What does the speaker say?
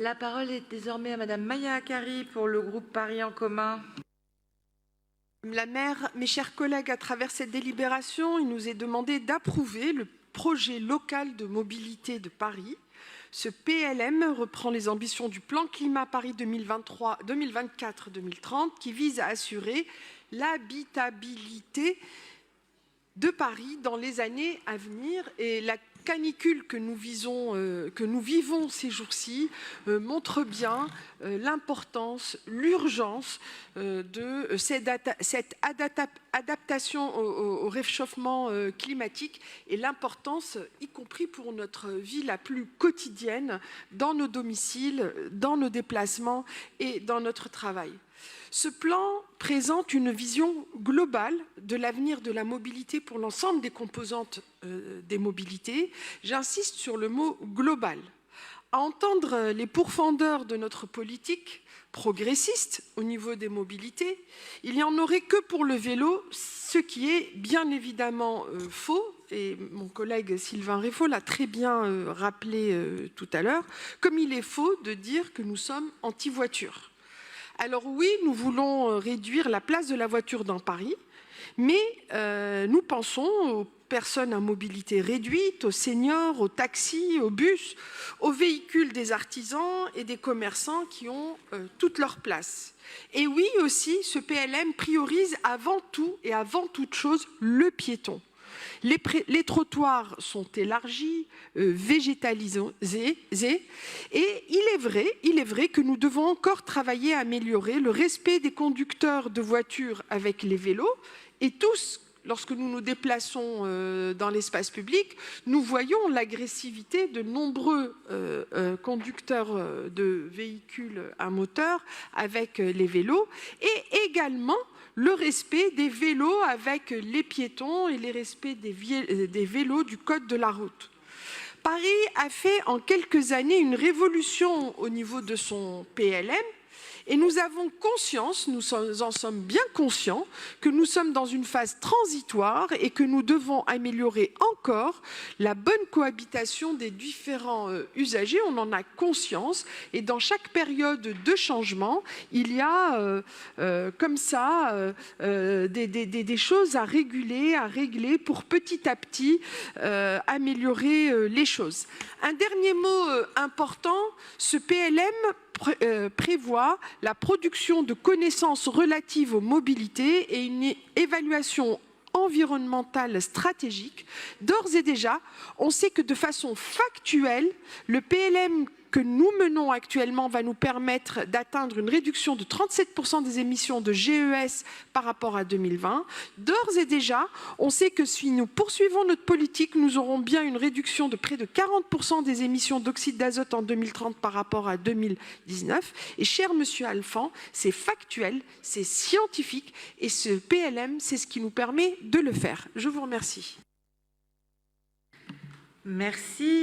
La parole est désormais à Madame Maya Akari pour le groupe Paris en commun. Madame la maire, mes chers collègues, à travers cette délibération, il nous est demandé d'approuver le projet local de mobilité de Paris. Ce PLM reprend les ambitions du plan climat Paris 2024-2030 qui vise à assurer l'habitabilité de Paris dans les années à venir, et la canicule que nous vivons ces jours-ci montre bien l'importance, l'urgence de cette adaptation au réchauffement climatique et l'importance, y compris pour notre vie la plus quotidienne, dans nos domiciles, dans nos déplacements et dans notre travail. Ce plan présente une vision globale de l'avenir de la mobilité pour l'ensemble des composantes des mobilités. J'insiste sur le mot global. À entendre les pourfendeurs de notre politique progressiste au niveau des mobilités, il n'y en aurait que pour le vélo, ce qui est bien évidemment faux, et mon collègue Sylvain Réfaux l'a très bien rappelé tout à l'heure, comme il est faux de dire que nous sommes anti-voiture. Alors oui, nous voulons réduire la place de la voiture dans Paris, mais nous pensons aux personnes à mobilité réduite, aux seniors, aux taxis, aux bus, aux véhicules des artisans et des commerçants qui ont toute leur place. Et oui aussi, ce PLM priorise avant tout et avant toute chose le piéton. Les trottoirs sont élargis, végétalisés, et il est vrai que nous devons encore travailler à améliorer le respect des conducteurs de voitures avec les vélos. Et tous, lorsque nous nous déplaçons dans l'espace public, nous voyons l'agressivité de nombreux conducteurs de véhicules à moteur avec les vélos, et également le respect des vélos avec les piétons et le respect des vélos du code de la route. Paris a fait en quelques années une révolution au niveau de son PLM, et nous avons conscience, nous en sommes bien conscients, que nous sommes dans une phase transitoire et que nous devons améliorer encore la bonne cohabitation des différents usagers. On en a conscience, et dans chaque période de changement, il y a comme ça des choses à régler pour petit à petit améliorer les choses. Un dernier mot important, ce PLM prévoit la production de connaissances relatives aux mobilités et une évaluation environnementale stratégique. D'ores et déjà, on sait que de façon factuelle, le PLM que nous menons actuellement va nous permettre d'atteindre une réduction de 37% des émissions de GES par rapport à 2020. D'ores et déjà, on sait que si nous poursuivons notre politique, nous aurons bien une réduction de près de 40% des émissions d'oxyde d'azote en 2030 par rapport à 2019. Et cher Monsieur Alphand, c'est factuel, c'est scientifique, et ce PLM, c'est ce qui nous permet de le faire. Je vous remercie. Merci.